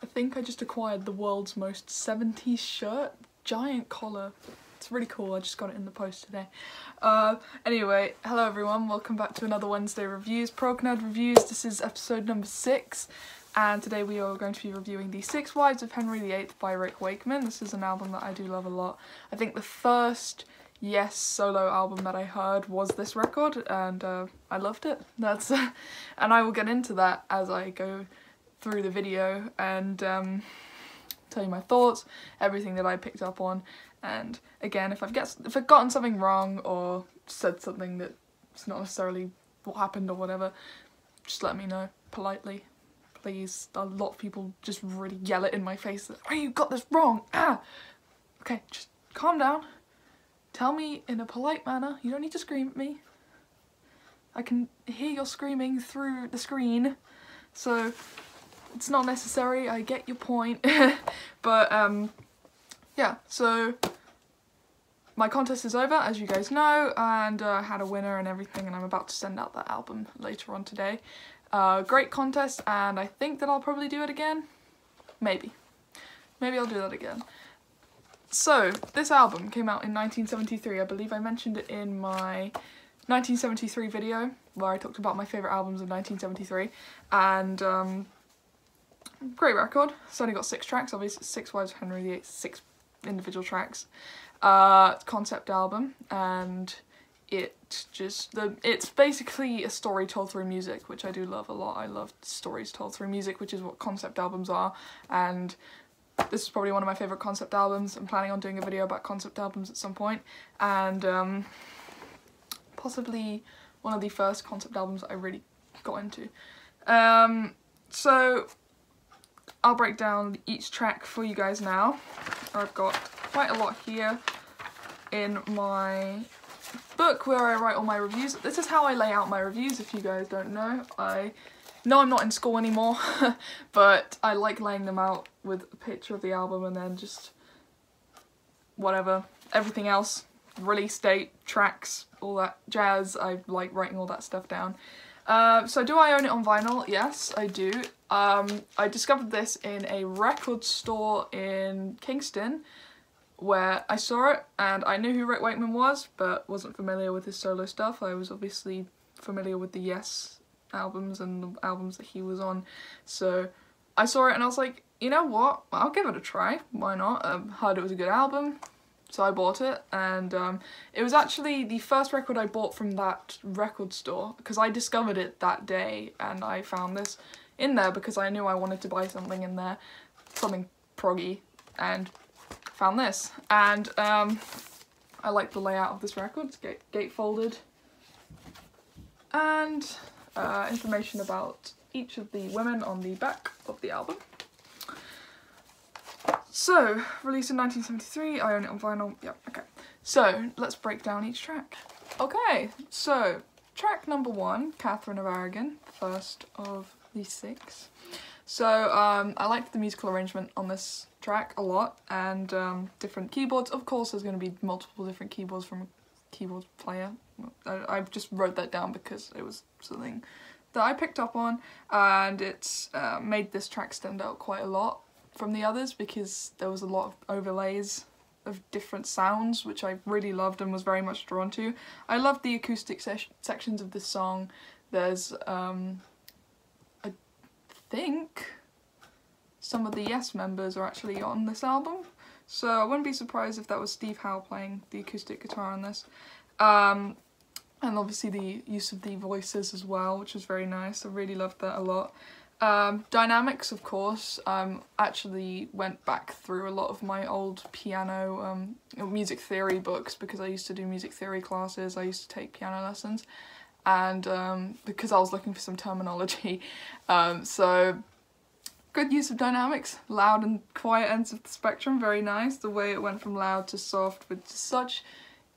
I think I just acquired the world's most 70s shirt. Giant collar. It's really cool. I just got it in the post today. Anyway, hello everyone. Welcome back to another Wednesday Reviews. Prog Nerd Reviews. This is episode number 6. And today we are going to be reviewing The Six Wives of Henry VIII by Mr Wakeman. This is an album that I do love a lot. I think the first Yes solo album that I heard was this record, and I loved it. That's and I will get into that as I go through the video and tell you my thoughts, everything that I picked up on, and again, if I've gotten something wrong or said something that's not necessarily what happened or whatever, just let me know politely, please. A lot of people just really yell it in my face that, "Oh, you got this wrong!" Ah, okay, just calm down. Tell me in a polite manner. You don't need to scream at me. I can hear your screaming through the screen, so it's not necessary. I get your point. But yeah, so my contest is over, as you guys know, and I had a winner and everything, and I'm about to send out that album later on today. Great contest, and I think that I'll probably do it again. Maybe I'll do that again. So, this album came out in 1973. I believe I mentioned it in my 1973 video, where I talked about my favourite albums of 1973, and great record. It's only got 6 tracks, obviously. Six Wives of Henry VIII, 6 individual tracks. Concept album, and it's basically a story told through music, which I do love a lot. I love stories told through music, which is what concept albums are, and this is probably one of my favourite concept albums. I'm planning on doing a video about concept albums at some point, and possibly one of the first concept albums I really got into. So I'll break down each track for you guys now. I've got quite a lot here in my book where I write all my reviews. This is how I lay out my reviews, if you guys don't know. No, I'm not in school anymore, but I like laying them out with a picture of the album and then just whatever, everything else, release date, tracks, all that jazz. I like writing all that stuff down. So do I own it on vinyl? Yes, I do. I discovered this in a record store in Kingston where I saw it, and I knew who Mr Wakeman was, but wasn't familiar with his solo stuff. I was obviously familiar with the Yes albums and the albums that he was on, so I saw it and I was like, you know what, I'll give it a try, why not? Heard it was a good album, so I bought it, and it was actually the first record I bought from that record store, because I discovered it that day and I found this in there because I knew I wanted to buy something in there, something proggy, and found this, and I like the layout of this record. It's gatefolded, and information about each of the women on the back of the album. So, released in 1973, I own it on vinyl, yep, okay. So, let's break down each track. Okay, so, track number 1, Catherine of Aragon, first of the 6. So, I liked the musical arrangement on this track a lot, and different keyboards. Of course, there's going to be multiple different keyboards from a keyboard player. I just wrote that down because it was something that I picked up on, and it's made this track stand out quite a lot from the others because there was a lot of overlays of different sounds, which I really loved and was very much drawn to. I loved the acoustic sections of this song. There's, I think some of the Yes members are actually on this album, so I wouldn't be surprised if that was Steve Howe playing the acoustic guitar on this. And obviously the use of the voices as well, which was very nice. I really loved that a lot. Dynamics, of course. Actually went back through a lot of my old piano music theory books because I used to do music theory classes. I used to take piano lessons, and because I was looking for some terminology. So good use of dynamics, loud and quiet ends of the spectrum, very nice. The way it went from loud to soft with such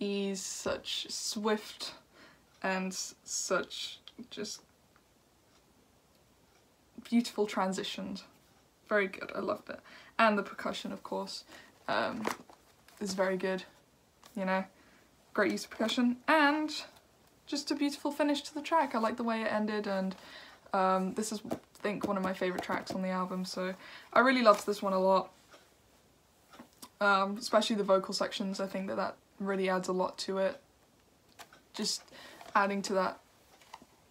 ease, such swift, and such just beautiful transitions. Very good, I loved it. And the percussion, of course, is very good, you know, great use of percussion, and just a beautiful finish to the track. I like the way it ended, and this is think one of my favourite tracks on the album, so I really loved this one a lot. Especially the vocal sections, I think that really adds a lot to it. Just adding to that,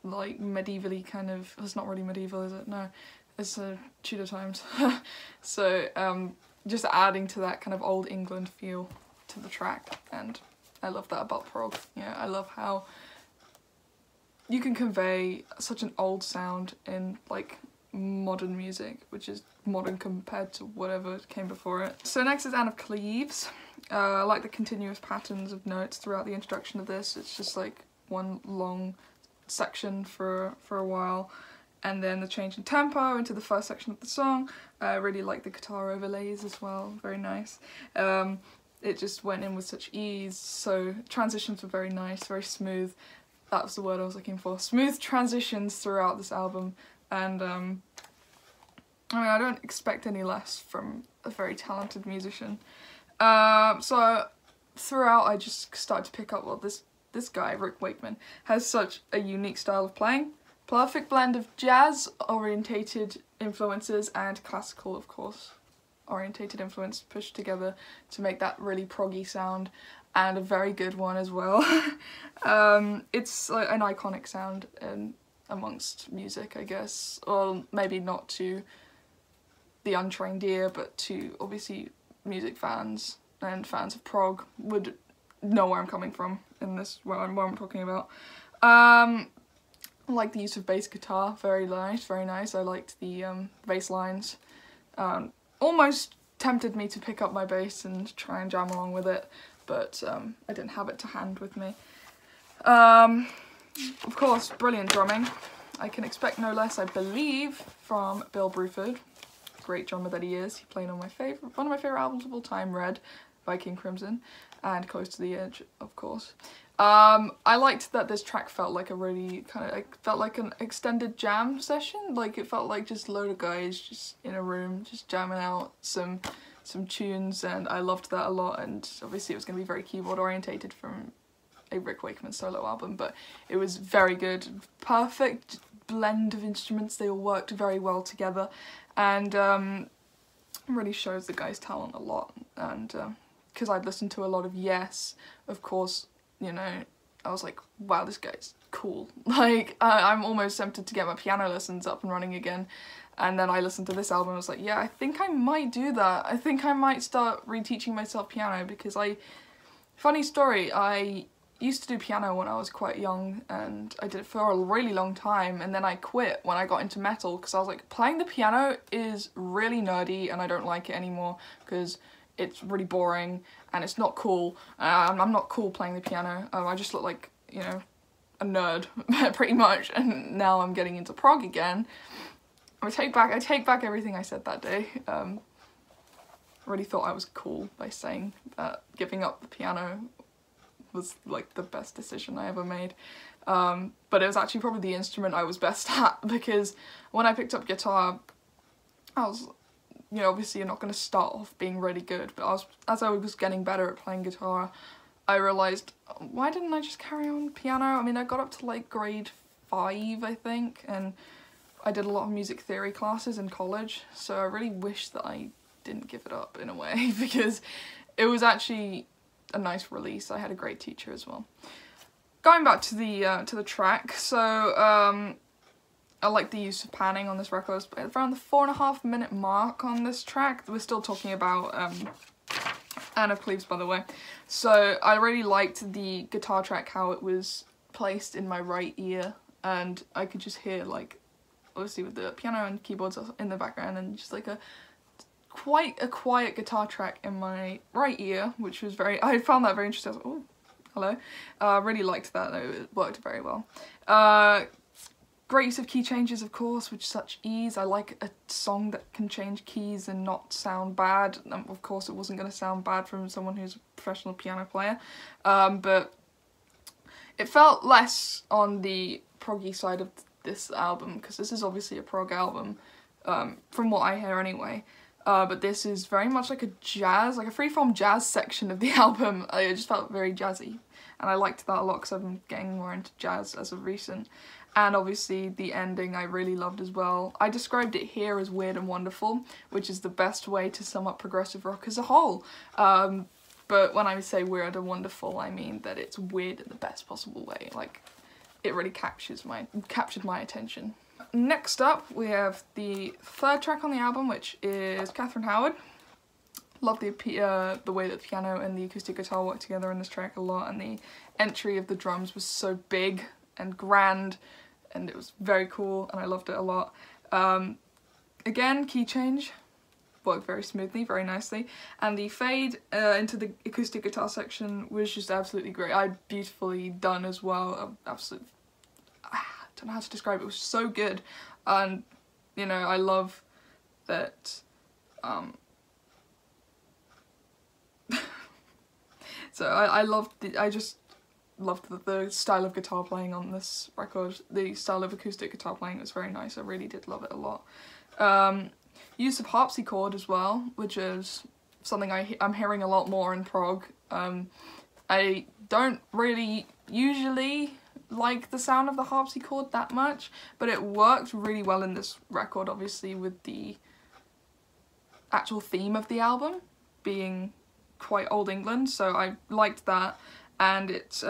like, medievally kind of, it's not really medieval, is it? No, it's Tudor times. So, just adding to that kind of old England feel to the track, and I love that about prog. Yeah, I love how you can convey such an old sound in, like, modern music, which is modern compared to whatever came before it. So next is Anne of Cleves. I like the continuous patterns of notes throughout the introduction of this. It's just like one long section for a while, and then the change in tempo into the first section of the song. I really like the guitar overlays as well, very nice. It just went in with such ease, so transitions were very nice, very smooth. That was the word I was looking for. Smooth transitions throughout this album, and I mean, I don't expect any less from a very talented musician. So throughout I just started to pick up, well, this guy, Mr Wakeman, has such a unique style of playing. Perfect blend of jazz orientated influences and classical, of course, orientated influence pushed together to make that really proggy sound, and a very good one as well. It's like an iconic sound amongst music, I guess, or maybe not to the untrained ear, but to obviously music fans and fans of prog would know where I'm coming from in this, what I'm talking about. I like the use of bass guitar, very nice, very nice. I liked the bass lines. Almost tempted me to pick up my bass and try and jam along with it, but I didn't have it to hand with me. Of course, brilliant drumming. I can expect no less, I believe, from Bill Bruford. Great drummer that he is. He played on one of my favourite albums of all time, Red by King Crimson, and Close to the Edge, of course. I liked that this track felt like a really kind of, felt like an extended jam session. Like, it felt like just a load of guys just in a room, just jamming out some tunes, and I loved that a lot. And obviously it was going to be very keyboard orientated from a Mr Wakeman solo album, but it was very good. Perfect blend of instruments, they all worked very well together, and really shows the guy's talent a lot. And because I'd listened to a lot of Yes, of course, you know, I was like, wow, this guy's cool. Like, I'm almost tempted to get my piano lessons up and running again. And then I listened to this album and I was like, yeah, I think I might do that. I think I might start reteaching myself piano, because funny story, I used to do piano when I was quite young, and I did it for a really long time, and then I quit when I got into metal, because I was like, playing the piano is really nerdy and I don't like it anymore because it's really boring and it's not cool. I'm not cool playing the piano. I just look like, you know, a nerd pretty much, and now I'm getting into prog again. I take back everything I said that day. I really thought I was cool by saying that giving up the piano was like the best decision I ever made. But it was actually probably the instrument I was best at, because when I picked up guitar, I was, you know, obviously you're not going to start off being really good, but as I was getting better at playing guitar, I realised, why didn't I just carry on piano? I mean, I got up to like grade 5, I think, and I did a lot of music theory classes in college, so I really wish that I didn't give it up in a way, because it was actually a nice release. I had a great teacher as well. Going back to the track, so I like the use of panning on this record. It's around the 4.5 minute mark on this track. We're still talking about Anne of Cleves, by the way. So I really liked the guitar track, how it was placed in my right ear, and I could just hear, like, obviously with the piano and keyboards in the background, and just like quite a quiet guitar track in my right ear, which was I found that very interesting. I was like, oh, hello. Really liked that, though. It worked very well. Great use of key changes, of course, with such ease. I like a song that can change keys and not sound bad. Of course, it wasn't going to sound bad from someone who's a professional piano player, but it felt less on the proggy side of this album, because this is obviously a prog album, from what I hear anyway. But this is very much like a jazz, like a freeform jazz section of the album. It just felt very jazzy, and I liked that a lot because I've been getting more into jazz as of recent. And obviously the ending I really loved as well. I described it here as weird and wonderful, which is the best way to sum up progressive rock as a whole. But when I say weird and wonderful, I mean that it's weird in the best possible way. Like, it really captured my attention. Next up, we have the third track on the album, which is Catherine Howard. Love the way that the piano and the acoustic guitar work together in this track a lot, and the entry of the drums was so big and grand, and it was very cool, and I loved it a lot. Again, key change, worked very smoothly, very nicely, and the fade into the acoustic guitar section was just absolutely great. Beautifully done as well. Absolutely, I don't know how to describe it. It was so good, and you know, I love that. So I just loved the style of guitar playing on this record. The style of acoustic guitar playing was very nice. I really did love it a lot. Use of harpsichord as well, which is something I'm hearing a lot more in prog. I don't really usually like the sound of the harpsichord that much, but it worked really well in this record, obviously with the actual theme of the album being quite Old England, so I liked that, and it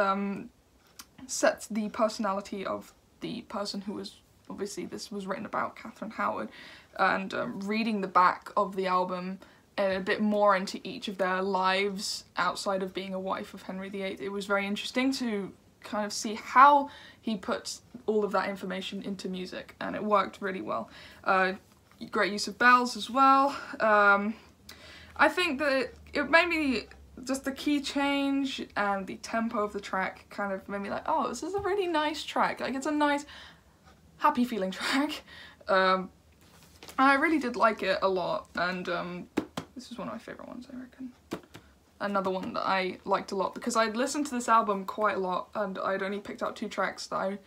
sets the personality of the person who was, obviously this was written about, Catherine Howard, and reading the back of the album and a bit more into each of their lives outside of being a wife of Henry VIII, it was very interesting to kind of see how he put all of that information into music, and it worked really well. Great use of bells as well. I think that it made me, just the key change and the tempo of the track kind of made me like, oh, this is a really nice track. Like, it's a nice, happy feeling track. I really did like it a lot, and this is one of my favourite ones, I reckon. Another one that I liked a lot, because I'd listened to this album quite a lot, and I'd only picked out 2 tracks that I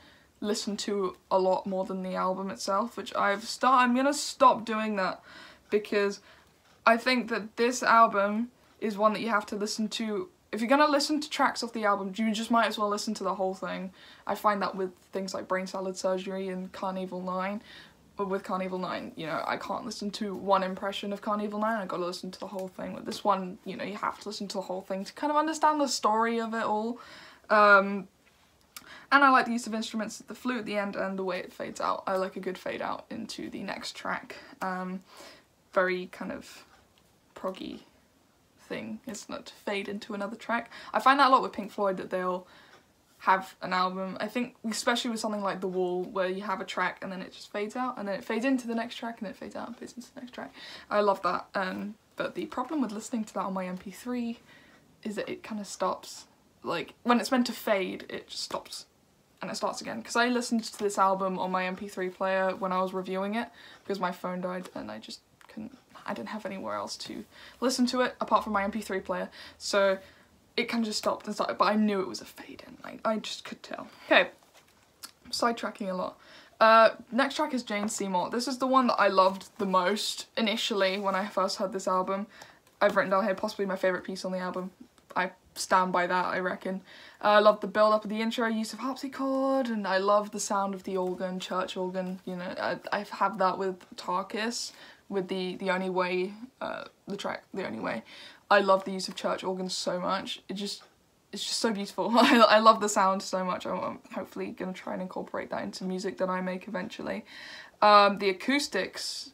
listened to a lot more than the album itself, which I'm gonna stop doing that, because I think that this album is one that you have to listen to. If you're gonna listen to tracks off the album, you just might as well listen to the whole thing. I find that with things like Brain Salad Surgery and Carnival 9, but with Carnival 9, you know, I can't listen to one impression of Carnival 9, I've got to listen to the whole thing. With this one, you know, you have to listen to the whole thing to kind of understand the story of it all. And I like the use of instruments, the flute at the end, and the way it fades out. I like a good fade out into the next track. Very kind of proggy thing, isn't it, to fade into another track. I find that a lot with Pink Floyd, that they'll have an album, I think especially with something like The Wall, where you have a track and then it just fades out, and then it fades into the next track, and then it fades out and fades into the next track. I love that, but the problem with listening to that on my MP3 is that it kind of stops. Like, when it's meant to fade, it just stops and it starts again. Because I listened to this album on my MP3 player when I was reviewing it, because my phone died and I just I didn't have anywhere else to listen to it apart from my MP3 player, so it kind of just stopped and started, but I knew it was a fade in, I just could tell. Okay, sidetracking a lot. Next track is Jane Seymour. This is the one that I loved the most initially when I first heard this album. I've written down here possibly my favourite piece on the album. I stand by that, I reckon. I love the build up of the intro, use of harpsichord, and I love the sound of the organ, church organ, you know. I have that with Tarkus, with the Only Way, the track The Only Way. I love the use of church organs so much. It's just so beautiful. I love the sound so much. I'm hopefully gonna try and incorporate that into music that I make eventually. The acoustics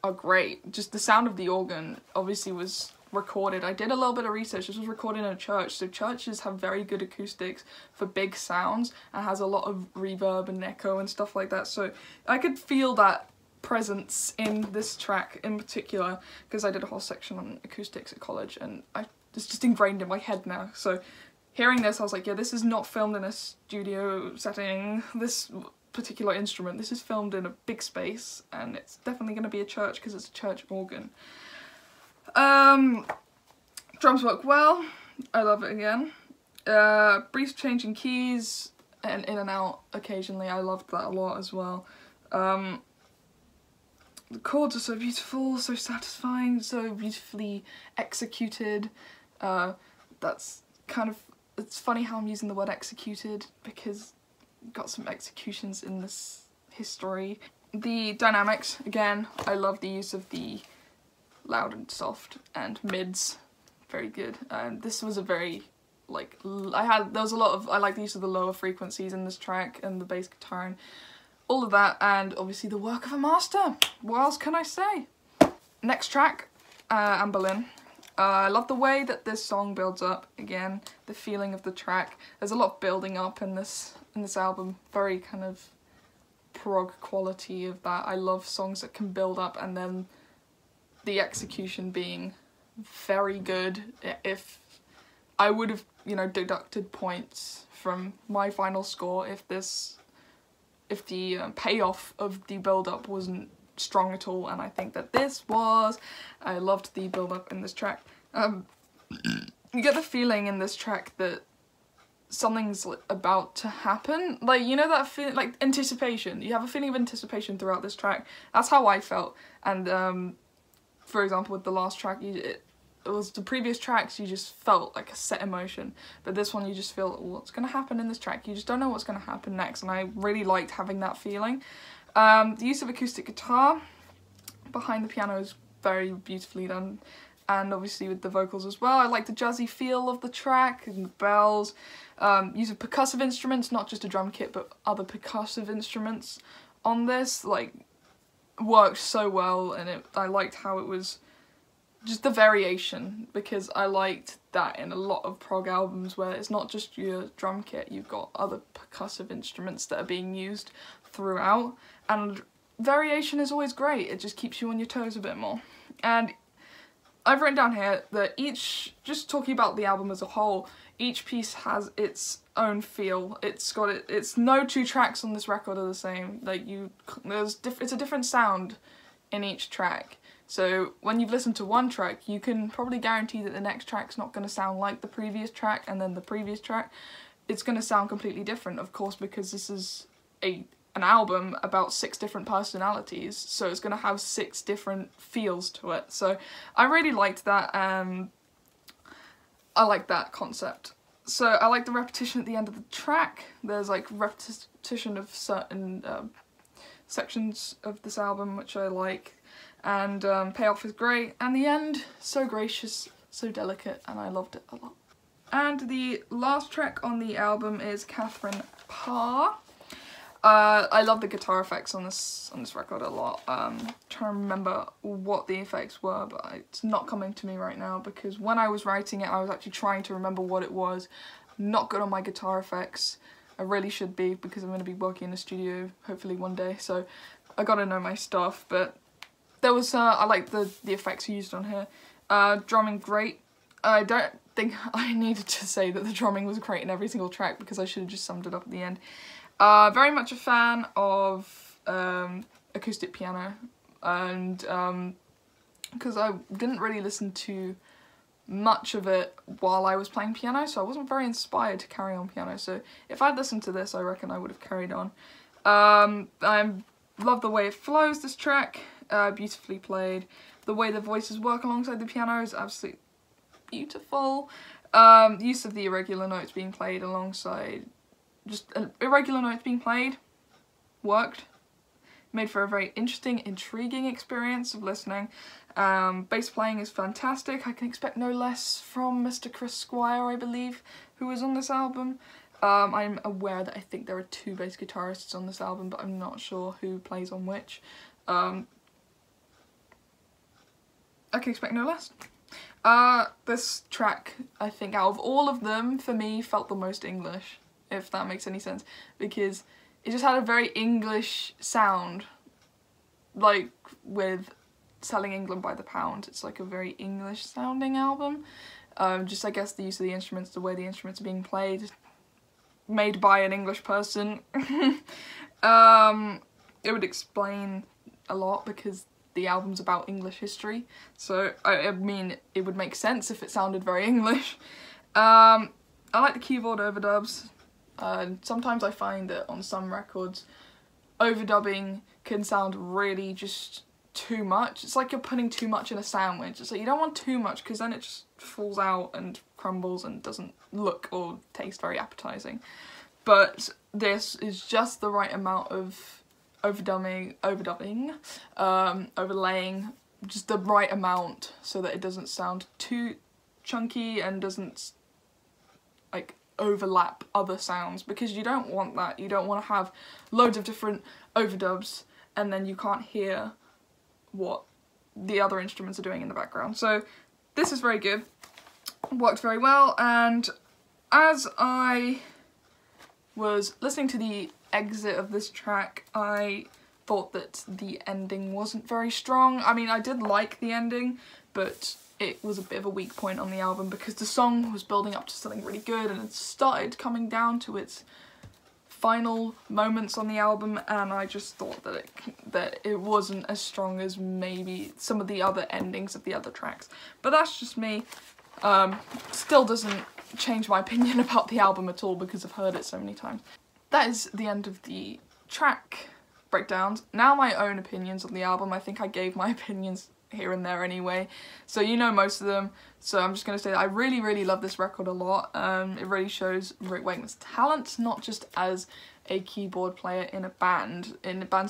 are great. Just the sound of the organ obviously was recorded. I did a little bit of research. This was recorded in a church, so churches have very good acoustics for big sounds and has a lot of reverb and echo and stuff like that, so I could feel that presence in this track in particular, because I did a whole section on acoustics at college, and it's just ingrained in my head now. So hearing this, I was like, yeah, this is not filmed in a studio setting, this particular instrument, this is filmed in a big space, and it's definitely going to be a church because it's a church organ. Drums work well, I love it again. Brief change in keys and in and out occasionally, I loved that a lot as well. The chords are so beautiful, so satisfying, so beautifully executed. That's kind of, it's funny how I'm using the word executed, because got some executions in this history. The dynamics, again, I love the use of the loud and soft and mids, very good. This was a very, like, I like the use of the lower frequencies in this track and the bass guitar and all of that, and obviously the work of a master. What else can I say? Next track, Amberlynn. I love the way that this song builds up. Again, the feeling of the track. There's a lot of building up in this album. Very kind of prog quality of that. I love songs that can build up and then the execution being very good. If I would have, you know, deducted points from my final score if the payoff of the build-up wasn't strong at all, and I think that this was. I loved the build-up in this track. You get the feeling in this track that something's about to happen, like, you know, that feeling, like anticipation. You have a feeling of anticipation throughout this track. That's how I felt. And for example, with the last track, it was the previous tracks, you just felt like a set emotion, but this one you just feel what's going to happen in this track. You just don't know what's going to happen next, and I really liked having that feeling. The use of acoustic guitar behind the piano is very beautifully done, and obviously with the vocals as well. I like the jazzy feel of the track and the bells. Use of percussive instruments, not just a drum kit but other percussive instruments on this, like, worked so well, and I liked how it was just the variation, because I liked that in a lot of prog albums where it's not just your drum kit, you've got other percussive instruments that are being used throughout, and variation is always great. It just keeps you on your toes a bit more. And I've written down here that just talking about the album as a whole, each piece has its own feel. It's no two tracks on this record are the same. Like, it's a different sound in each track. So when you've listened to one track, you can probably guarantee that the next track's not going to sound like the previous track, and then the previous track, it's going to sound completely different, of course, because this is an album about 6 different personalities, so it's going to have 6 different feels to it. So I really liked that. I like that concept. So I like the repetition at the end of the track. There's like repetition of certain sections of this album, which I like. And payoff is great, and the end, so gracious, so delicate, and I loved it a lot. And the last track on the album is Catherine Parr. I love the guitar effects on this record a lot. Trying to remember what the effects were, but it's not coming to me right now, because when I was writing it I was actually trying to remember what it was. I'm not good on my guitar effects. I really should be, because I'm going to be working in a studio hopefully one day, so I gotta know my stuff. But there was, I like the effects used on here. Drumming, great. I don't think I needed to say that the drumming was great in every single track, because I should have just summed it up at the end. Very much a fan of acoustic piano, and because I didn't really listen to much of it while I was playing piano, so I wasn't very inspired to carry on piano. So if I'd listened to this, I reckon I would have carried on. I love the way it flows, this track. Beautifully played. The way the voices work alongside the piano is absolutely beautiful. Use of the irregular notes being played alongside, just irregular notes being played, worked. Made for a very interesting, intriguing experience of listening. Bass playing is fantastic. I can expect no less from Mr. Chris Squire, I believe, who is on this album. I'm aware that I think there are 2 bass guitarists on this album, but I'm not sure who plays on which. I can expect no less. This track, I think, out of all of them, for me, felt the most English, if that makes any sense, because it just had a very English sound, like with Selling England by the Pound. It's like a very English sounding album. Just, I guess, the use of the instruments, the way the instruments are being played, made by an English person. It would explain a lot, because the album's about English history, so I mean it would make sense if it sounded very English. I like the keyboard overdubs. Sometimes I find that on some records overdubbing can sound really just too much. It's like you're putting too much in a sandwich. It's like you don't want too much, because then it just falls out and crumbles and doesn't look or taste very appetizing. but this is just the right amount of overlaying, just the right amount so that it doesn't sound too chunky and doesn't like overlap other sounds, because you don't want that. You don't want to have loads of different overdubs and then you can't hear what the other instruments are doing in the background. So this is very good, worked very well, and as I was listening to the exit of this track, I thought that the ending wasn't very strong. I mean, I did like the ending, but it was a bit of a weak point on the album because the song was building up to something really good and it started coming down to its final moments on the album, and I just thought that it wasn't as strong as maybe some of the other endings of the other tracks. But that's just me. Still doesn't change my opinion about the album at all because I've heard it so many times. That is the end of the track breakdowns. Now my own opinions on the album. I think I gave my opinions here and there anyway, so you know most of them, so I'm just going to say that I really love this record a lot. It really shows Rick Wakeman's talent, not just as a keyboard player in a band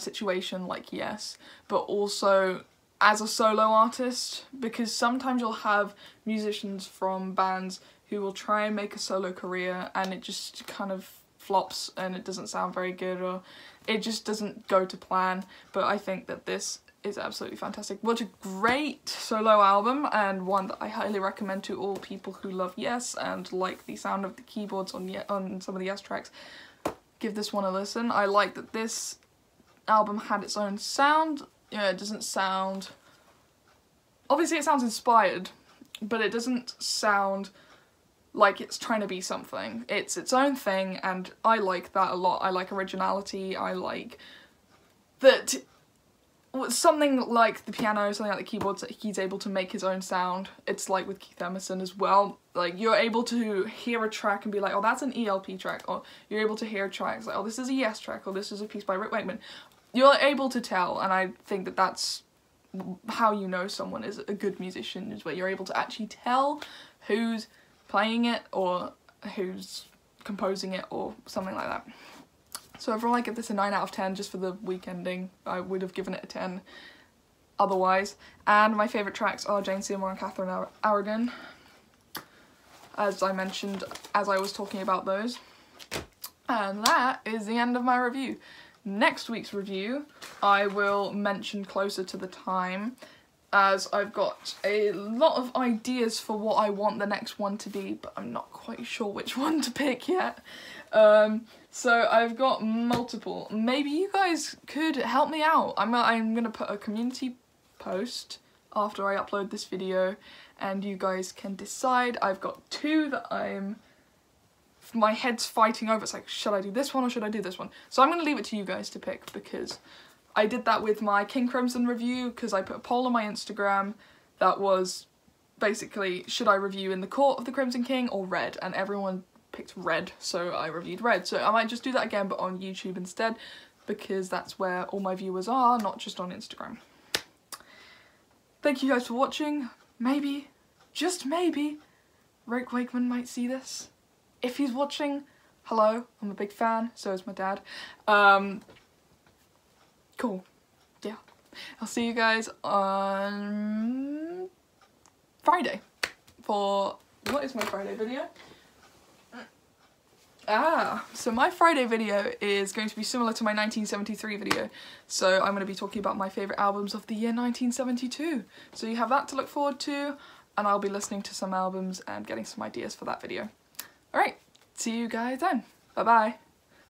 situation like Yes, but also as a solo artist, because sometimes you'll have musicians from bands who will try and make a solo career and it just kind of flops and it doesn't sound very good, or it just doesn't go to plan. But I think that this is absolutely fantastic. What a great solo album, and one that I highly recommend to all people who love Yes and like the sound of the keyboards on some of the Yes tracks. Give this one a listen. I like that this album had its own sound. Yeah, it doesn't sound... Obviously it sounds inspired, but it doesn't sound like it's trying to be something. It's its own thing, and I like that a lot. I like originality. I like that something like the piano, something like the keyboards, that he's able to make his own sound. It's like with Keith Emerson as well. Like, you're able to hear a track and be like, oh, that's an ELP track, or you're able to hear tracks like, oh, this is a Yes track, or this is a piece by Rick Wakeman. You're able to tell, and I think that that's how you know someone is a good musician, is where you're able to actually tell who's playing it or who's composing it or something like that. So overall I give this a 9 out of 10 just for the week ending. I would have given it a 10 otherwise. And my favourite tracks are Jane Seymour and Catherine Aragon, as I mentioned as I was talking about those. And that is the end of my review. Next week's review I will mention closer to the time, as I've got a lot of ideas for what I want the next one to be, but I'm not quite sure which one to pick yet. So I've got multiple. Maybe you guys could help me out. I'm gonna put a community post after I upload this video, and you guys can decide. I've got two that my head's fighting over. It's like, should I do this one or should I do this one? So I'm gonna leave it to you guys to pick, because I did that with my King Crimson review, because I put a poll on my Instagram that was basically, should I review In the Court of the Crimson King or Red? And everyone picked Red, so I reviewed Red. So I might just do that again, but on YouTube instead, because that's where all my viewers are, not just on Instagram. Thank you guys for watching. Maybe, just maybe, Rick Wakeman might see this. If he's watching, hello, I'm a big fan, so is my dad. Cool. Yeah. I'll see you guys on Friday for... What is my Friday video? So my Friday video is going to be similar to my 1973 video. So I'm going to be talking about my favourite albums of the year 1972. So you have that to look forward to, and I'll be listening to some albums and getting some ideas for that video. Alright, see you guys then. Bye bye.